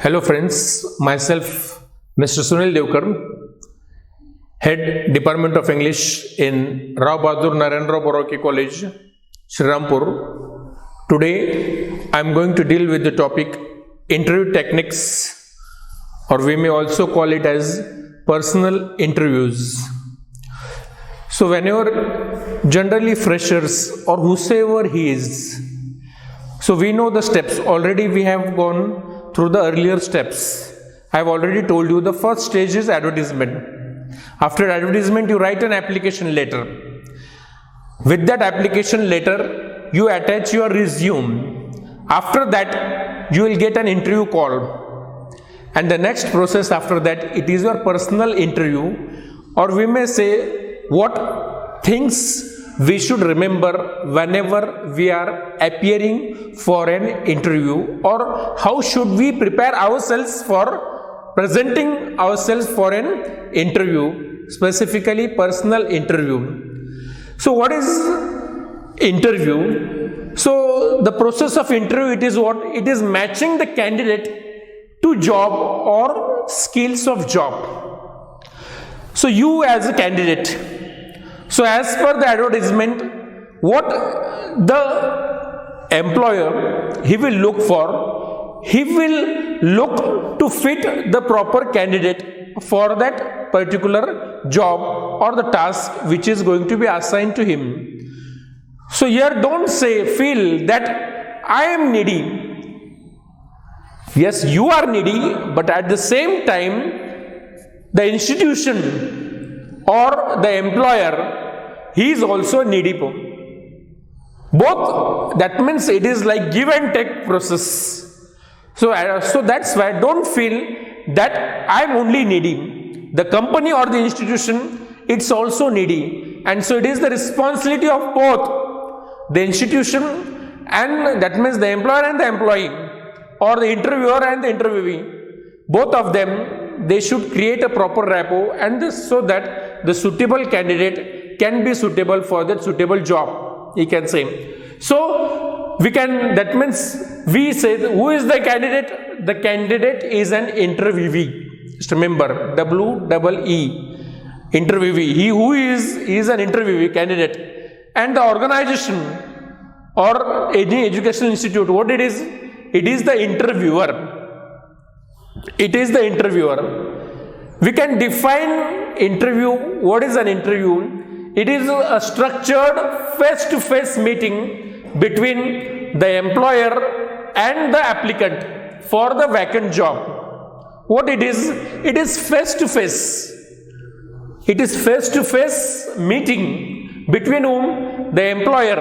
Hello friends, myself Mr. Sunil Devkar, Head Department of English in Rao Bahadur Narendra Boroki College, Srirampur. Today I am going to deal with the topic interview techniques, or we may also call it as personal interviews. So whenever generally freshers or whosoever he is, so we know the steps. Already we have gone through the earlier steps. I have already told you the first stage is advertisement. After advertisement, you write an application letter. With that application letter, you attach your resume. After that, you will get an interview call. And the next process after that, it is your personal interview, or we may say what things we should remember whenever we are appearing for an interview, or how should we prepare ourselves for presenting ourselves for an interview, specifically personal interview. So what is interview? So the process of interview, it is what? It is matching the candidate to job or skills of job. So you as a candidate, so as per the advertisement, what the employer, he will look for, he will look to fit the proper candidate for that particular job or the task which is going to be assigned to him. So here don't feel that I am needy. Yes, you are needy, but at the same time, the institution or the employer, he is also needy. Both, that means it is like give and take process. So that's why don't feel that I am only needy. The company or the institution, it's also needy. And so it is the responsibility of both the institution, and that means the employer and the employee, or the interviewer and the interviewee. Both of them, they should create a proper rapport, and so that the suitable candidate can be suitable for that suitable job, you can say. So we can, that means we say who is the candidate? The candidate is an interviewee. Just remember, WEE, interviewee. He who is an interviewee candidate. And the organization or any educational institute, what it is? It is the interviewer. It is the interviewer. We can define interview. What is an interview? It is a structured face-to-face meeting between the employer and the applicant for the vacant job. What it is? It is face-to-face. It is face-to-face meeting between whom? The employer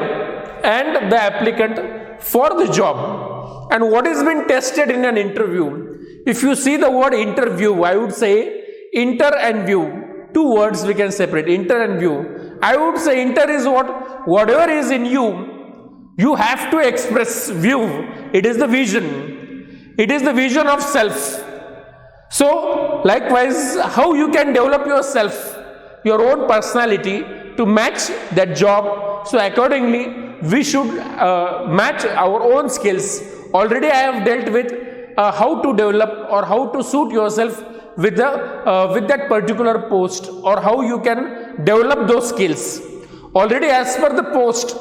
and the applicant for the job. And what is been tested in an interview? If you see the word interview, I would say inter and view. Two words we can separate, inter and view. I would say inter is what? Whatever is in you, you have to express. View, it is the vision. It is the vision of self. So likewise, how you can develop yourself, your own personality to match that job. So accordingly, we should match our own skills. Already I have dealt with how to develop or how to suit yourself with that particular post, or how you can develop those skills. Already as per the post,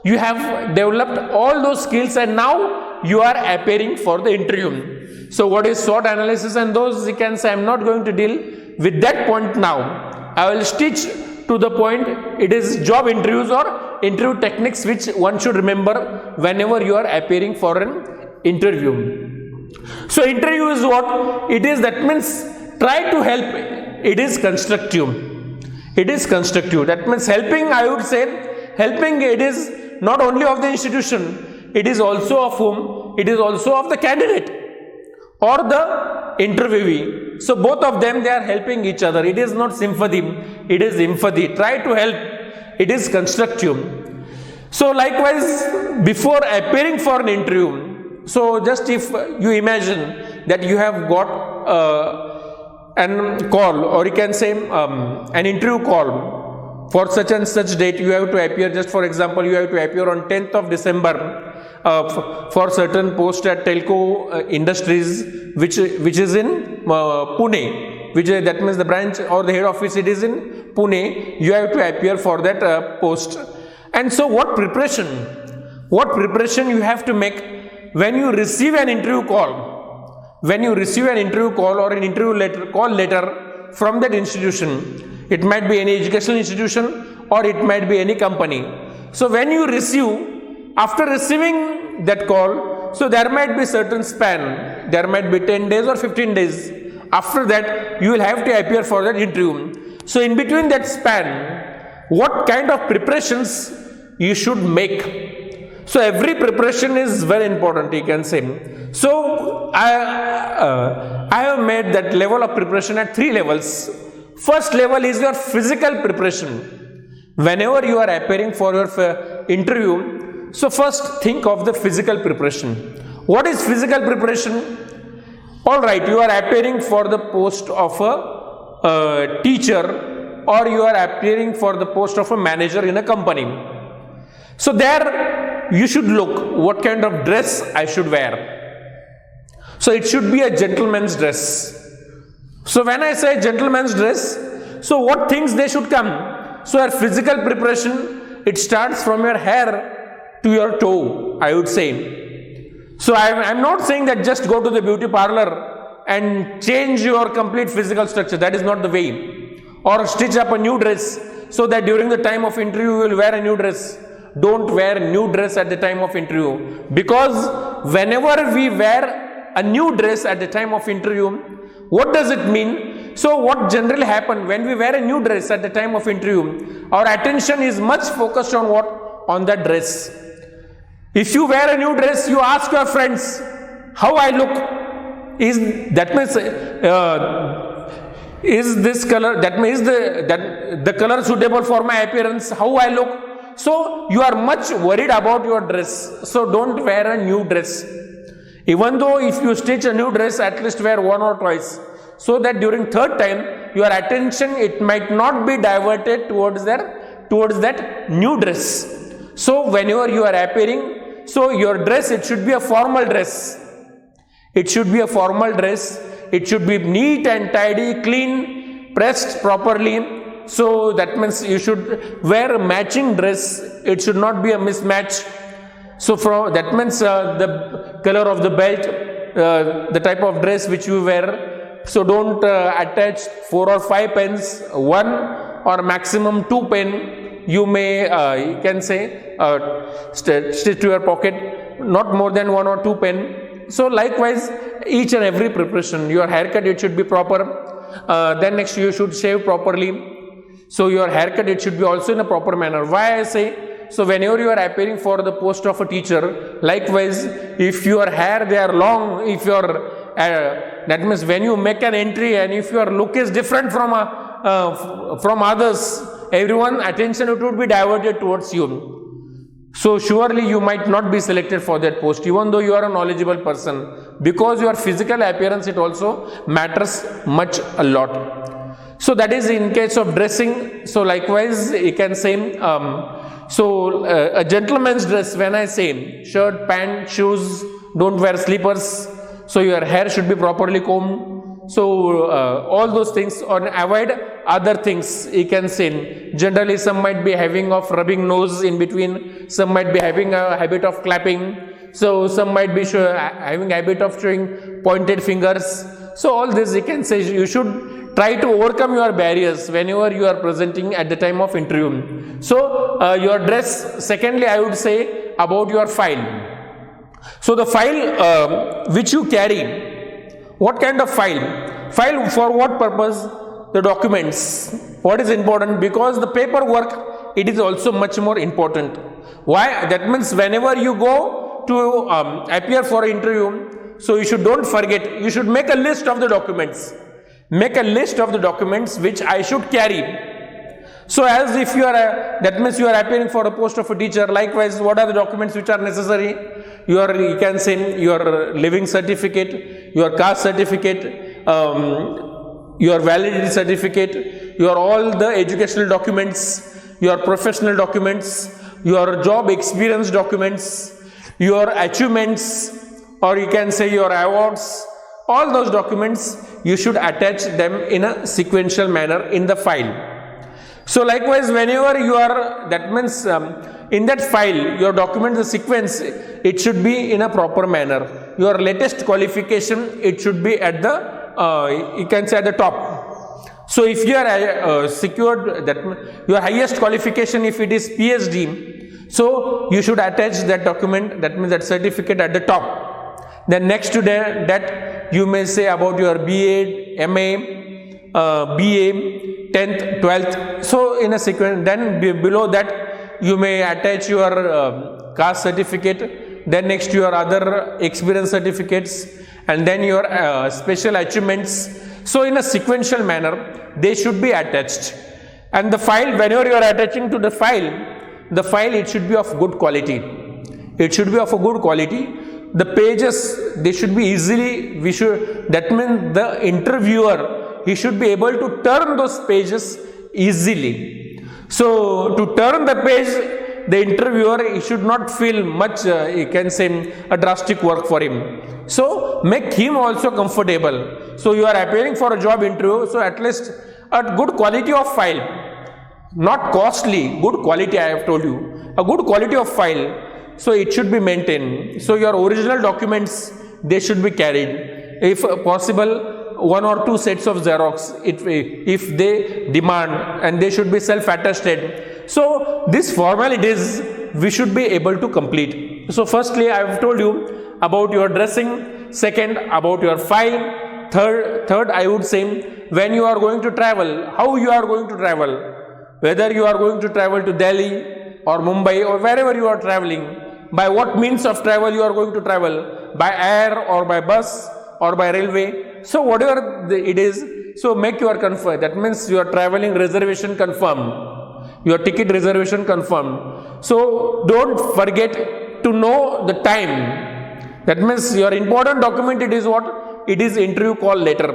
you have developed all those skills, and now you are appearing for the interview. So what is SWOT analysis and those, you can say I am not going to deal with that point now. I will stitch to the point. It is job interviews or interview techniques which one should remember whenever you are appearing for an interview. So interview is what? It is, that means try to help. It is constructive. It is constructive. That means helping, I would say, helping, it is not only of the institution, it is also of whom? It is also of the candidate or the interviewee. So both of them, they are helping each other. It is not sympathy, it is empathy. Try to help. It is constructive. So likewise, before appearing for an interview, so just if you imagine that you have got an call, or you can say an interview call for such and such date, you have to appear, just for example, you have to appear on 10th of December for certain post at telco industries, which is in Pune, that means the branch or the head office it is in Pune. You have to appear for that post. And so what preparation you have to make when you receive an interview call? When you receive an interview call or an interview letter from that institution, it might be any educational institution or it might be any company. So when you receive, after receiving that call, so there might be certain span, there might be 10 days or 15 days. After that, you will have to appear for that interview. So in between that span, what kind of preparations you should make? So every preparation is very important, you can say. So I have made that level of preparation at 3 levels. First level is your physical preparation. Whenever you are appearing for your interview, so first think of the physical preparation. What is physical preparation? Alright, you are appearing for the post of a teacher, or you are appearing for the post of a manager in a company. So there you should look what kind of dress I should wear. So it should be a gentleman's dress. So when I say gentleman's dress, so what things they should come? So your physical preparation, it starts from your hair to your toe, I would say. So I'm not saying that just go to the beauty parlor and change your complete physical structure. That is not the way. Or stitch up a new dress so that during the time of interview you will wear a new dress. Don't wear a new dress at the time of interview, because whenever we wear a new dress at the time of interview, what does it mean? So what generally happens when we wear a new dress at the time of interview, our attention is much focused on what? On that dress. If you wear a new dress, you ask your friends how I look. Is this color, that means the color suitable for my appearance, how I look? So you are much worried about your dress. So don't wear a new dress. Even though if you stitch a new dress, at least wear 1 or twice, so that during third time your attention, it might not be diverted towards that new dress. So whenever you are appearing, so your dress, it should be a formal dress. It should be a formal dress. It should be neat and tidy, clean, pressed properly. So that means you should wear a matching dress. It should not be a mismatch. So that means the color of the belt, the type of dress which you wear. So don't attach 4 or 5 pens, 1 or maximum 2 pen. You may, you can say, stitch to your pocket, not more than 1 or 2 pen. So likewise, each and every preparation, your haircut, it should be proper. Then next you should shave properly. So your haircut, it should be also in a proper manner. Why I say? So whenever you are appearing for the post of a teacher, likewise, if your hair, they are long, if your that means when you make an entry and if your look is different from others, everyone attention, it would be diverted towards you. So surely you might not be selected for that post, even though you are a knowledgeable person, because your physical appearance, it also matters much a lot. So that is in case of dressing. So likewise, you can say, a gentleman's dress, when I say shirt, pant, shoes, don't wear slippers. So your hair should be properly combed. So all those things, or avoid other things, you can say. Generally, some might be having of rubbing nose in between. Some might be having a habit of clapping. So some might be having a habit of showing pointed fingers. So all this, you can say, you should try to overcome your barriers whenever you are presenting at the time of interview. So your dress. Secondly, I would say about your file. So the file which you carry, what kind of file? File for what purpose? The documents. What is important? Because the paperwork, it is also much more important. Why? That means whenever you go to appear for an interview, so you should don't forget, you should make a list of the documents. Make a list of the documents which I should carry. So as if you are that means you are appearing for a post of a teacher, likewise, what are the documents which are necessary? You can say your living certificate, your caste certificate, your validity certificate, your all the educational documents, your professional documents, your job experience documents, your achievements, or you can say your awards, all those documents, you should attach them in a sequential manner in the file. So likewise, whenever you are, that means in that file, your document, the sequence, it should be in a proper manner. Your latest qualification, it should be at the, you can say at the top. So if you are secured that your highest qualification, if it is PhD, so you should attach that document, that means that certificate at the top. Then next to that you may say about your BA, MA, BA, 10th, 12th. So in a sequence, then below that you may attach your caste certificate, then next to your other experience certificates, and then your special achievements. So in a sequential manner, they should be attached. And the file, whenever you are attaching to the file, it should be of good quality. It should be of a good quality. The pages, they should be easily, that means the interviewer, he should be able to turn those pages easily. So to turn the page, the interviewer, he should not feel much, you can say, a drastic work for him. So make him also comfortable. So you are appearing for a job interview, so at least a good quality of file, not costly, good quality, I have told you, a good quality of file. So it should be maintained. So your original documents, they should be carried. If possible, 1 or 2 sets of Xerox, if they demand, and they should be self-attested. So these formalities we should be able to complete. So firstly, I have told you about your dressing. Second, about your file. Third, I would say, when you are going to travel, how you are going to travel. Whether you are going to travel to Delhi or Mumbai or wherever you are traveling, by what means of travel you are going to travel, by air or by bus or by railway. So whatever it is, so make your confirm. That means your traveling reservation confirmed, your ticket reservation confirmed. So don't forget to know the time. That means your important document, it is what? It is interview call letter.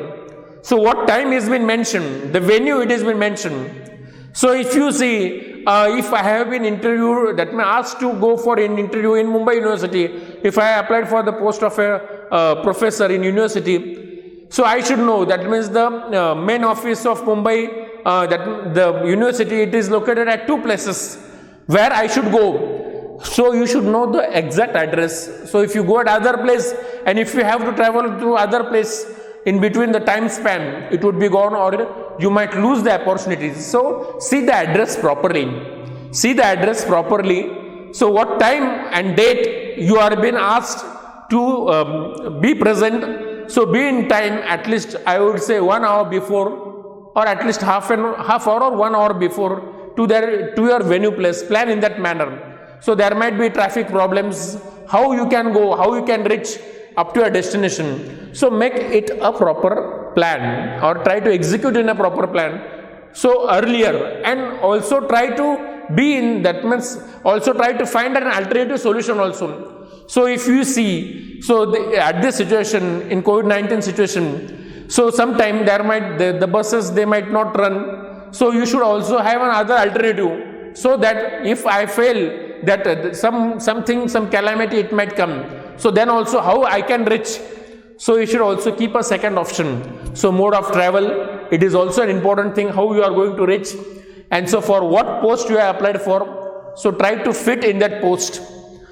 So what time has been mentioned, the venue it has been mentioned. So if you see, if I have been interviewed, that means asked to go for an interview in Mumbai University, if I applied for the post of a professor in university, so I should know, that means the main office of Mumbai, that the university, it is located at 2 places where I should go. So you should know the exact address. So if you go at other place, and if you have to travel to other place, in between the time span, it would be gone, or you might lose the opportunities. So see the address properly. See the address properly. So what time and date you are being asked to be present. So be in time, at least I would say 1 hour before, or at least half hour or 1 hour before to your venue place. Plan in that manner. So there might be traffic problems. How you can go, how you can reach up to your destination. So make it a proper plan, or try to execute in a proper plan. So earlier, and also try to be in, that means also try to find an alternative solution also. So if you see, so at this situation, in COVID-19 situation, so sometime there might, the buses, they might not run. So you should also have another alternative, so that if I fail, that some calamity it might come. So then also how I can reach. So you should also keep a second option. So mode of travel, it is also an important thing, how you are going to reach. And so for what post you have applied for, so try to fit in that post.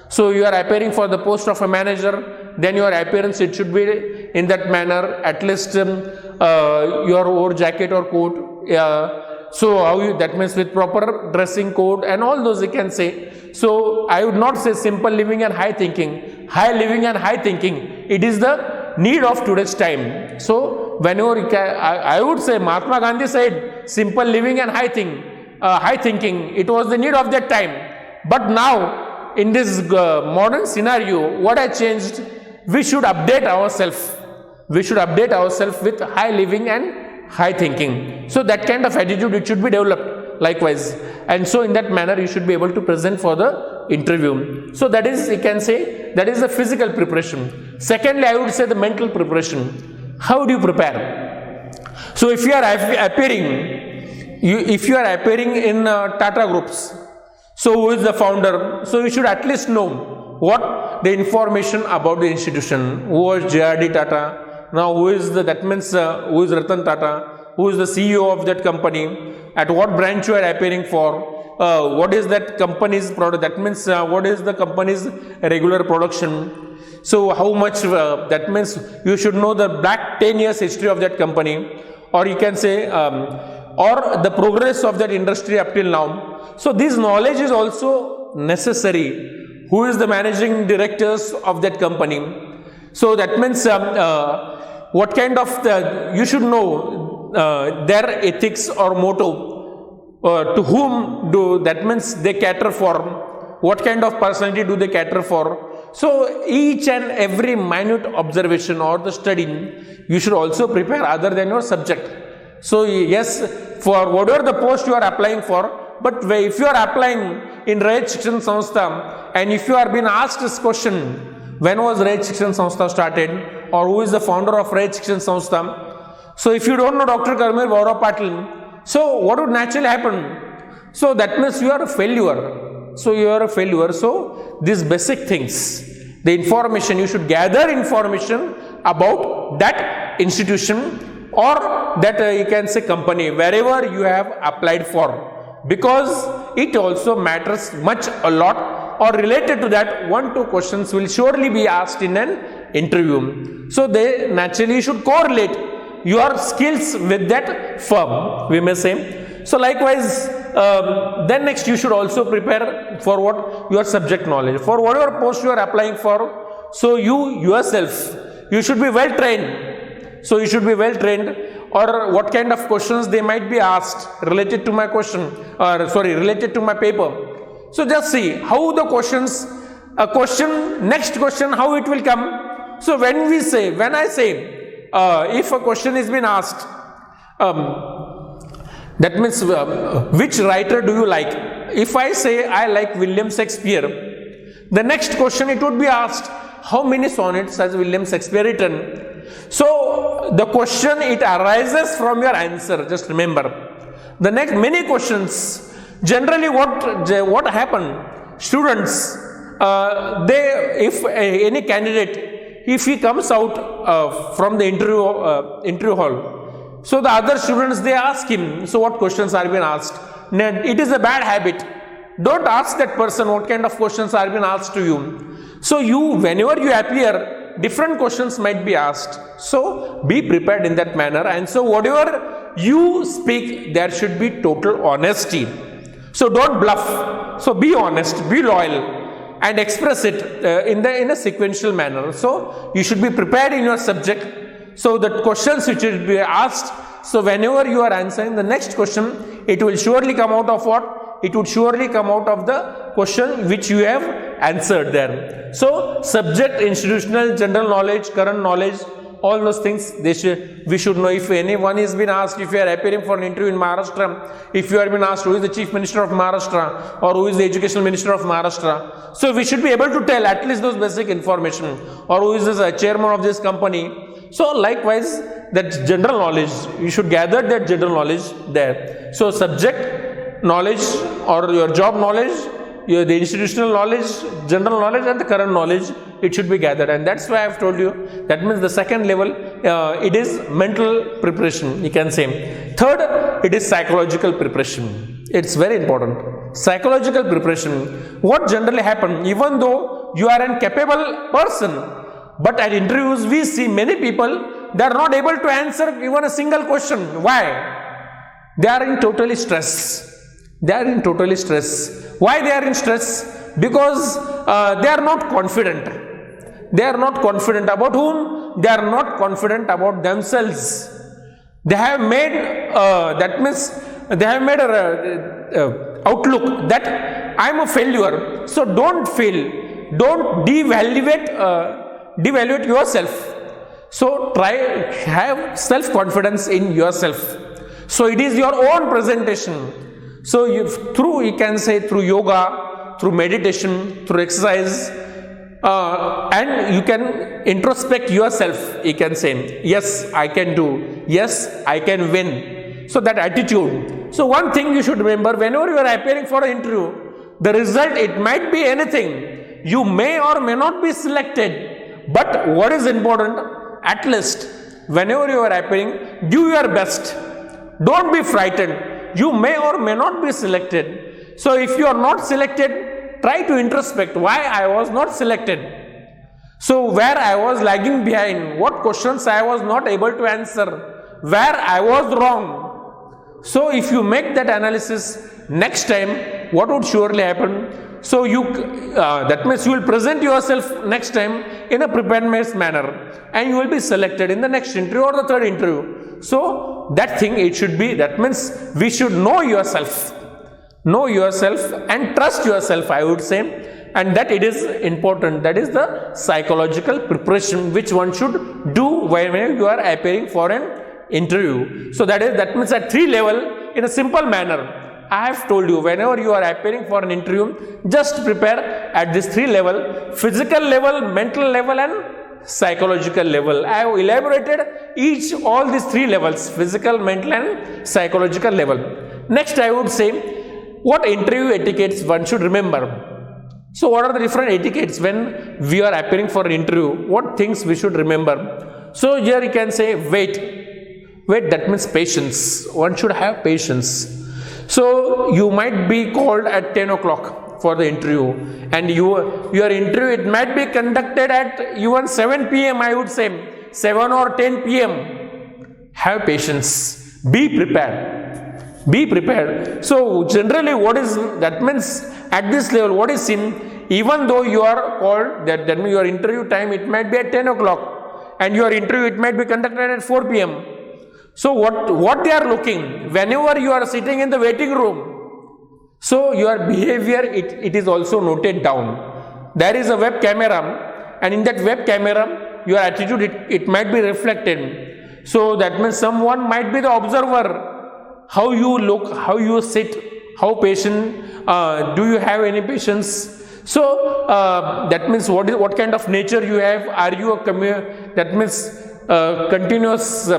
So you are appearing for the post of a manager, then your appearance, it should be in that manner, at least your over jacket or coat. So how you, that means with proper dressing code and all those you can say. So I would not say simple living and high thinking. High living and high thinking, it is the need of today's time. So whenever you can, I would say Mahatma Gandhi said simple living and high thinking, it was the need of that time. But now in this modern scenario, what has changed? We should update ourselves. We should update ourselves with high living and high thinking. So that kind of attitude, it should be developed likewise. And so in that manner, you should be able to present for the interview. So that is, you can say, that is the physical preparation. Secondly, I would say the mental preparation. How do you prepare? So if you are appearing, in Tata Groups, so who is the founder? So you should at least know what the information about the institution. Who was JRD Tata? Now who is who is Ratan Tata? Who is the CEO of that company? At what branch you are appearing for? What is that company's product? That means what is the company's regular production? So how much? That means you should know the back 10 years history of that company, or you can say, or the progress of that industry up till now. So this knowledge is also necessary. Who is the managing directors of that company? So that means what kind of you should know their ethics or motto. To whom do that means they cater for? What kind of personality do they cater for? So each and every minute observation or the study you should also prepare other than your subject. So yes, for whatever the post you are applying for, but if you are applying in Rayat Shikshan Sanstha and if you are being asked this question, when was Rayat Shikshan Sanstha started, or who is the founder of Rayat Shikshan Sanstha? So if you don't know Dr. Karmveer Bhaurav Patil, so what would naturally happen? So that means you are a failure. So you are a failure. So these basic things, the information, you should gather information about that institution or that you can say company, wherever you have applied for, because it also matters much a lot, or related to that 1-2 questions will surely be asked in an interview. So they naturally should correlate your skills with that firm, we may say. So likewise, then next you should also prepare for what? Your subject knowledge. For whatever post you are applying for, so you yourself, you should be well trained. So you should be well trained, or what kind of questions they might be asked related to my question, or sorry, related to my paper. So just see how the questions, next question, how it will come. So when I say, if a question is being asked, that means which writer do you like? If I say I like William Shakespeare, the next question it would be asked, how many sonnets has William Shakespeare written? So the question, it arises from your answer, just remember. The next many questions, generally what happened, students, if any candidate, if he comes out from the interview hall, so the other students, they ask him, so what questions are being asked? It is a bad habit. Don't ask that person what kind of questions are being asked to you. So whenever you appear, different questions might be asked. So be prepared in that manner, and so whatever you speak, there should be total honesty. So don't bluff. So be honest, be loyal, and express it in a sequential manner. So you should be prepared in your subject. So the questions which will be asked, so whenever you are answering the next question, it will surely come out of what? It would surely come out of the question which you have answered there. So subject, institutional, general knowledge, current knowledge, all those things we should know. If anyone is been asked, if you are appearing for an interview in Maharashtra, if you are been asked who is the Chief Minister of Maharashtra or who is the Educational Minister of Maharashtra, so we should be able to tell at least those basic information, or who is the chairman of this company. So likewise, that general knowledge, you should gather that general knowledge there. So subject knowledge or your job knowledge, the institutional knowledge, general knowledge, and the current knowledge, it should be gathered. And that's why I have told you, that means the second level, it is mental preparation, you can say. Third, it is psychological preparation. It's very important. Psychological preparation. What generally happens, even though you are a capable person, but at interviews we see many people, they are not able to answer even a single question. Why? They are in totally stress. They are in totally stress. Why they are in stress? Because they are not confident. They are not confident about whom? They are not confident about themselves. They have made that means they have made a outlook that I am a failure. So don't fail. Don't devaluate yourself. So try have self-confidence in yourself. So it is your own presentation. So you can say through yoga, through meditation, through exercise, and you can introspect yourself. You can say, yes, I can do. Yes, I can win. So that attitude. So one thing you should remember, whenever you are appearing for an interview, the result, it might be anything. you may or may not be selected. But what is important, at least whenever you are appearing, do your best. Don't be frightened. You may or may not be selected. So if you are not selected, try to introspect why I was not selected. So where I was lagging behind, what questions I was not able to answer, where I was wrong. So if you make that analysis, next time what would surely happen? So that means you will present yourself next time in a preparedness manner, and you will be selected in the next interview or the third interview. So that thing, it should be, that means we should know yourself and trust yourself, I would say. And that it is important, that is the psychological preparation which one should do when you are appearing for an interview. So that means at 3 level, in a simple manner, I have told you, whenever you are appearing for an interview, just prepare at this 3 level: physical level, mental level and psychological level. I have elaborated all these 3 levels: physical, mental and psychological level. Next, I would say, what interview etiquettes one should remember. So what are the different etiquettes when we are appearing for an interview? What things we should remember? So here you can say wait, that means patience. One should have patience. So you might be called at 10 o'clock for the interview, and your interview, it might be conducted at even 7 p.m. I would say 7 or 10 p.m. Have patience. Be prepared. So generally that means at this level, what is seen, even though you are called, that means your interview time, it might be at 10 o'clock, and your interview, it might be conducted at 4 p.m. So what they are looking, whenever you are sitting in the waiting room, so your behavior, it is also noted down. There is a web camera, and in that web camera, your attitude, it might be reflected. So that means someone might be the observer, how you look, how you sit, how patient, do you have any patience? So that means what kind of nature you have. Are you that means continuous,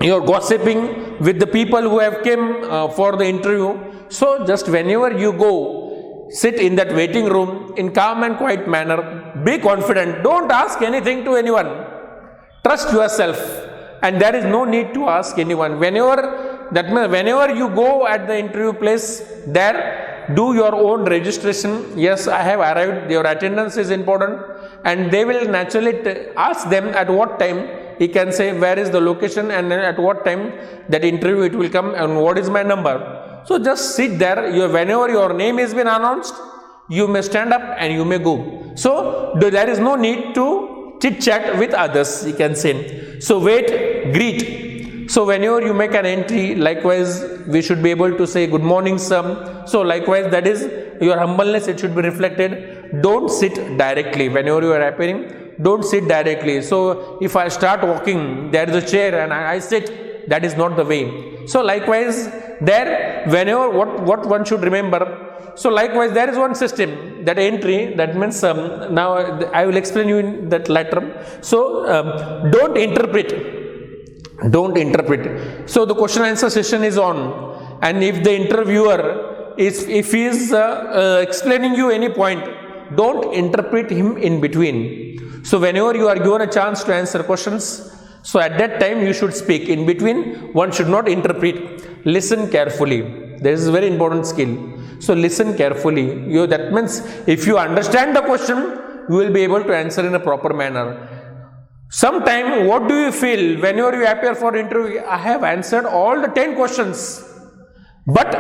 you're gossiping with the people who have came for the interview. So just whenever you go, sit in that waiting room in calm and quiet manner, be confident, don't ask anything to anyone, trust yourself, and there is no need to ask anyone. Whenever you go at the interview place, there do your own registration. Yes, I have arrived, your attendance is important, and they will naturally ask them at what time. He can say where is the location and at what time that interview it will come and what is my number. So just sit there. Whenever your name has been announced, you may stand up and you may go. So there is no need to chit chat with others, you can say. So wait, greet. So whenever you make an entry, likewise we should be able to say good morning sir. So likewise, that is your humbleness, it should be reflected. Don't sit directly whenever you are appearing. Don't sit directly. So if I start walking, there is a chair and I sit, that is not the way. So likewise, there whenever what one should remember. So likewise, there is one system, that entry, that means now I will explain you in that later. So don't interpret. So the question answer session is on, and if the interviewer if he is explaining you any point, don't interpret him in between. So whenever you are given a chance to answer questions, so at that time you should speak. In between, one should not interpret. Listen carefully. This is a very important skill. So listen carefully. That means if you understand the question, you will be able to answer in a proper manner. Sometime, what do you feel whenever you appear for interview? I have answered all the 10 questions, but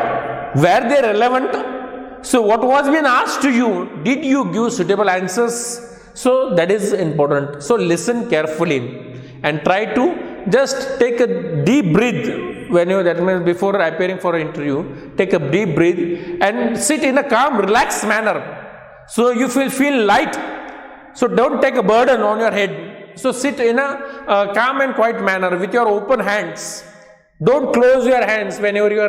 were they relevant? So what was being asked to you? Did you give suitable answers? So that is important. So listen carefully and try to just take a deep breath that means before appearing for an interview. Take a deep breath and sit in a calm, relaxed manner. So you feel light. So don't take a burden on your head. So sit in a calm and quiet manner with your open hands. Don't close your hands whenever you are.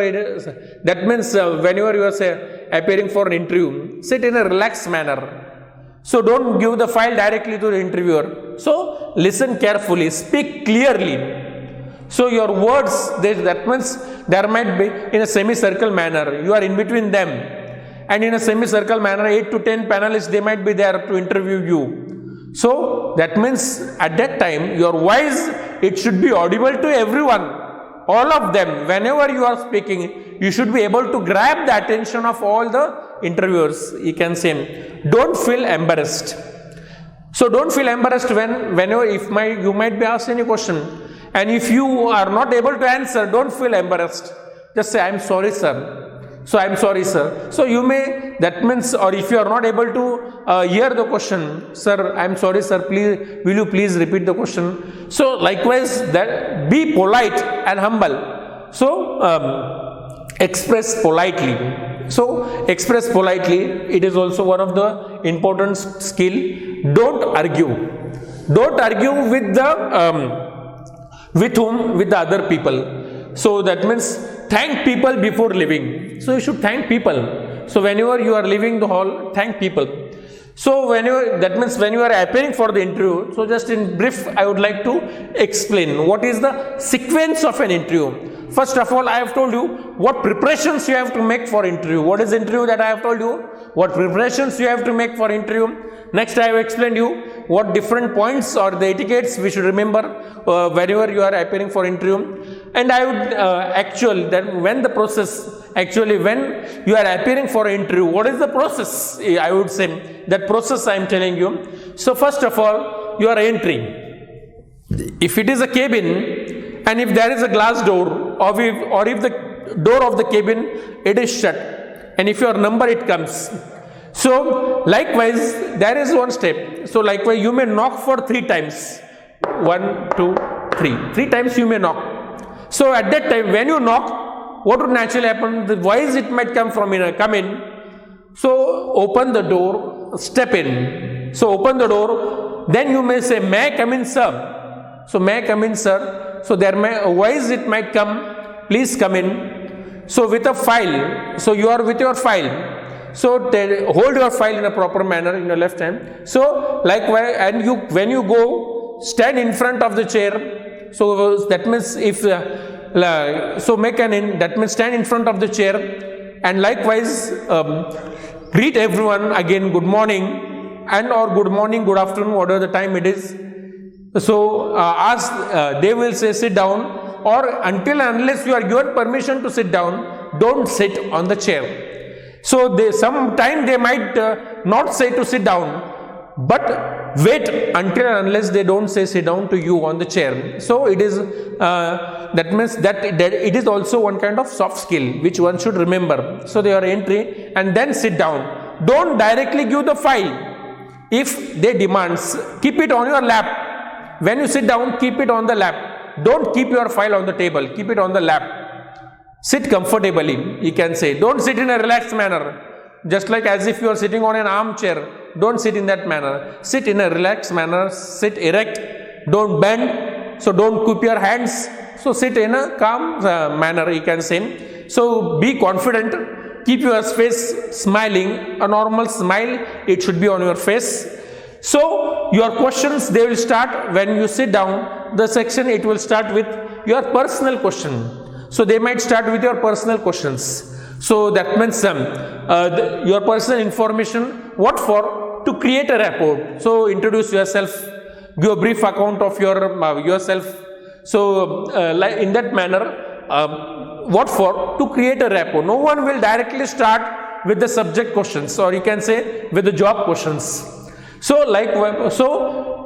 That means whenever you are appearing for an interview, sit in a relaxed manner. So don't give the file directly to the interviewer. So listen carefully, speak clearly. So your words, that means there might be in a semicircle manner. You are in between them, and in a semicircle manner 8 to 10 panelists they might be there to interview you. So that means at that time your voice, it should be audible to everyone, all of them. Whenever you are speaking, you should be able to grab the attention of all the interviewers. You can say, don't feel embarrassed. So don't feel embarrassed whenever you might be asked any question, and if you are not able to answer, don't feel embarrassed. Just say, I'm sorry, sir. So I'm sorry, sir. So you may, that means, or if you are not able to hear the question, sir, I'm sorry, sir, please, will you please repeat the question? So likewise, that be polite and humble. So express politely. So express politely, it is also one of the important skill. Don't argue. Don't argue with the other people. So that means thank people before leaving. So you should thank people. So whenever you are leaving the hall, thank people. So that means when you are appearing for the interview, so just in brief, I would like to explain what is the sequence of an interview. First of all, I have told you what preparations you have to make for interview. What is interview that I have told you? What preparations you have to make for interview. Next, I have explained you what different points or the etiquettes we should remember whenever you are appearing for interview. And I would when you are appearing for an interview, what is the process? I would say that process I am telling you. So first of all, you are entering. If it is a cabin, and if there is a glass door, or if the door of the cabin, it is shut, and if your number it comes. So likewise, there is one step. So likewise, you may knock for 3 times. 1, 2, 3. 3 times you may knock. So at that time, when you knock, what would naturally happen? The voice it might come in. So open the door, step in. So open the door. Then you may say, may I come in, sir? So may I come in, sir? So there may a voice it might come. Please come in. So with a file. So you are with your file. So hold your file in a proper manner in your left hand. So likewise, and when you go, stand in front of the chair. So that means that means stand in front of the chair, and likewise greet everyone again, good morning, and or good morning, good afternoon, whatever the time it is. So they will say sit down, or until and unless you are given permission to sit down, don't sit on the chair. So sometime they might not say to sit down, but wait until and unless they don't say sit down to you on the chair. So it is that means that it is also one kind of soft skill which one should remember. So they are entry and then sit down. Don't directly give the file. If they demands, keep it on your lap. When you sit down, keep it on the lap. Don't keep your file on the table. Keep it on the lap. Sit comfortably, you can say. Don't sit in a relaxed manner, just like as if you are sitting on an armchair. Don't sit in that manner. Sit in a relaxed manner. Sit erect. Don't bend. So don't keep your hands. So sit in a calm manner, you can say. So be confident. Keep your face smiling. A normal smile, it should be on your face. So your questions, they will start when you sit down. The section, it will start with your personal question. So they might start with your personal questions. So that means your personal information. What for? To create a rapport. So introduce yourself. Give a brief account of yourself. So in that manner, what for? To create a rapport. No one will directly start with the subject questions, or you can say with the job questions. So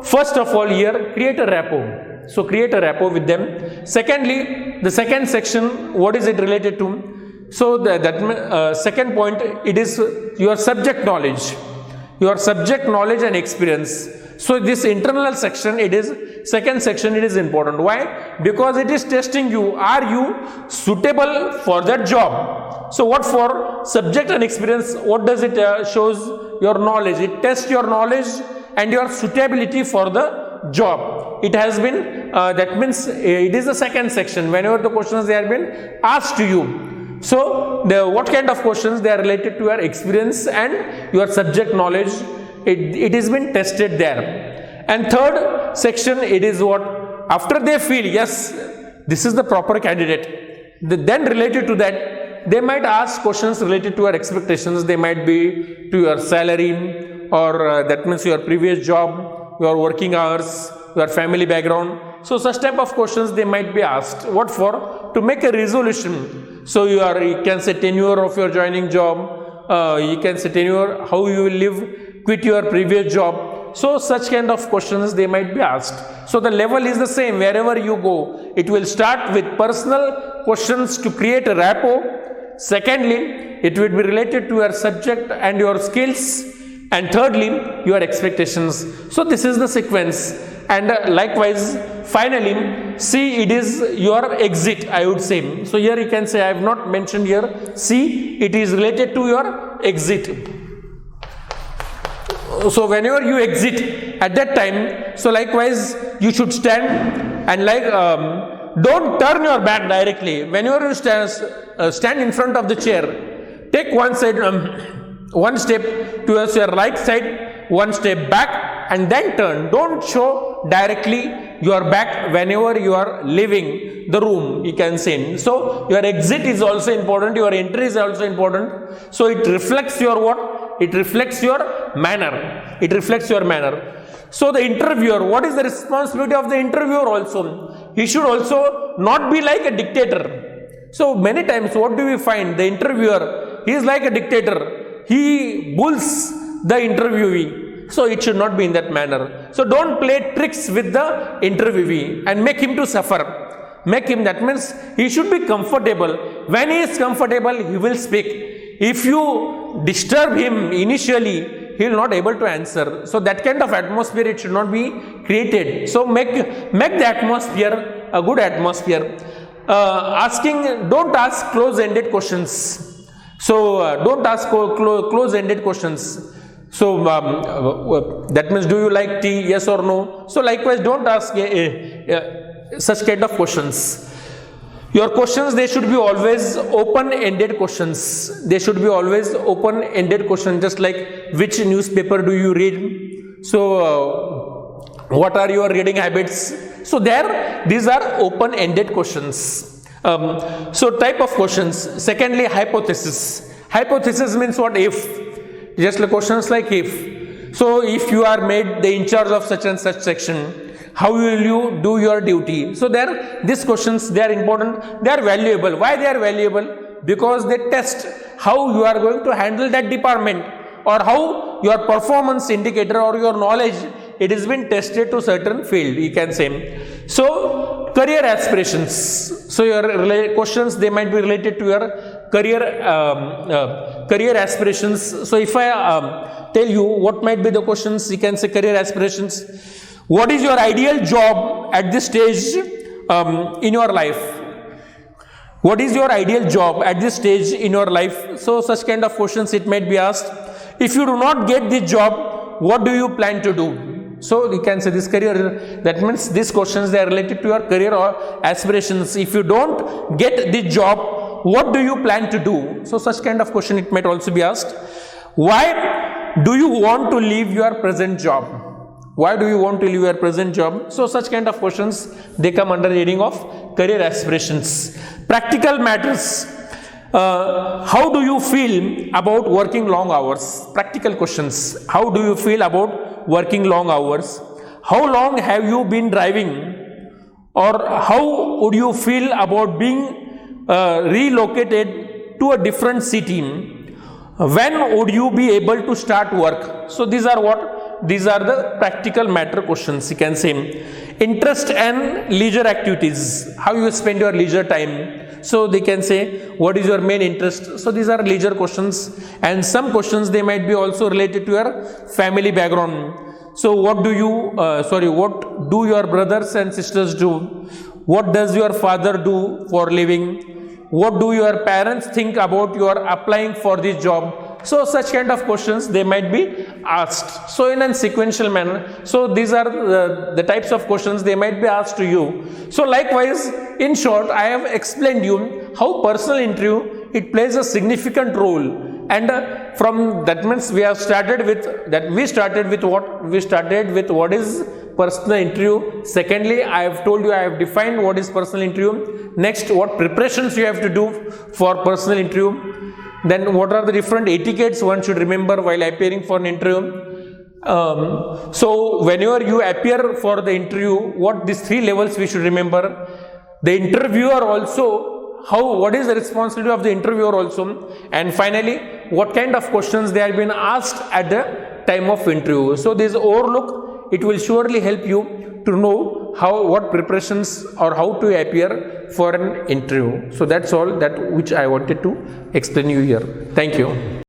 first of all here, create a rapport. So create a rapport with them. Secondly, the second section, what is it related to? So that second point, it is your subject knowledge. Your subject knowledge and experience. So this internal section, second section, it is important. Why? Because it is testing you. Are you suitable for that job? So what for? Subject and experience, what does it shows? Your knowledge. It tests your knowledge and your suitability for the job. It has been, that means it is the second section. Whenever the questions they have been asked to you. So what kind of questions they are related to your experience and your subject knowledge. It has been tested there. And third section, it is what? After they feel, yes, this is the proper candidate. Then related to that, they might ask questions related to your expectations. They might be to your salary, or that means your previous job, your working hours, your family background. So such type of questions they might be asked. What for? To make a resolution. So you can say tenure of your joining job, you can say tenure, how you will live, quit your previous job. So such kind of questions they might be asked. So the level is the same wherever you go. It will start with personal questions to create a rapport. Secondly, it will be related to your subject and your skills. And thirdly, your expectations. So this is the sequence. And likewise, finally, C, it is your exit, I would say. So here you can say, I have not mentioned here C, it is related to your exit. So whenever you exit at that time, so likewise you should stand and don't turn your back directly. Whenever you stand in front of the chair, take one side, one step towards your right side, one step back, and then turn. Don't show directly your back whenever you are leaving the room, you can say. So your exit is also important, your entry is also important. So it reflects your what? It reflects your manner. It reflects your manner. So the interviewer, what is the responsibility of the interviewer also? He should also not be like a dictator. So many times what do we find? The interviewer, he is like a dictator. He bulls the interviewee. So it should not be in that manner. So don't play tricks with the interviewee and make him to suffer. Make him, that means he should be comfortable. When he is comfortable, he will speak. If you disturb him initially, he will not able to answer. So that kind of atmosphere, it should not be created. So make the atmosphere a good atmosphere. Don't ask close-ended questions. So don't ask close-ended questions. So that means, do you like tea? Yes or no? So likewise, don't ask such kind of questions. Your questions, they should be always open-ended questions. They should be always open-ended questions, just like which newspaper do you read? So what are your reading habits? So these are open-ended questions. So type of questions. Secondly, hypothesis. Hypothesis means what? If. Just like questions like if. So if you are made the in charge of such and such section, how will you do your duty? So these questions, they are important, they are valuable. Why they are valuable? Because they test how you are going to handle that department, or how your performance indicator or your knowledge, it has been tested to certain field, you can say. So career aspirations. So your questions, they might be related to your career aspirations. So if I tell you what might be the questions, you can say career aspirations. What is your ideal job at this stage in your life? What is your ideal job at this stage in your life? So such kind of questions it might be asked. If you do not get this job, what do you plan to do? So you can say this career, that means these questions, they are related to your career or aspirations. If you don't get this job, what do you plan to do? So such kind of question it might also be asked. Why do you want to leave your present job? Why do you want to leave your present job? So such kind of questions, they come under the heading of career aspirations. Practical matters. How do you feel about working long hours? Practical questions. How do you feel about working long hours? How long have you been driving? Or how would you feel about being relocated to a different city? When would you be able to start work? So these are what? These are the practical matter questions, you can say. Interest and leisure activities. How you spend your leisure time. So they can say, what is your main interest? So these are leisure questions. And some questions, they might be also related to your family background. So what do your brothers and sisters do? What does your father do for living? What do your parents think about your applying for this job? So such kind of questions, they might be asked. So in a sequential manner. So these are the types of questions they might be asked to you. So likewise, in short, I have explained you how personal interview, it plays a significant role. And from that means we have started with that. We started with what? We started with what is personal interview. Secondly, I have told you, I have defined what is personal interview. Next, what preparations you have to do for personal interview. Then what are the different etiquettes one should remember while appearing for an interview. So whenever you appear for the interview, what these 3 levels we should remember. The interviewer also, what is the responsibility of the interviewer also, and finally what kind of questions they have been asked at the time of interview. So this overlook, it will surely help you to know what preparations or how to appear for an interview. So that's all that which I wanted to explain you here. Thank you.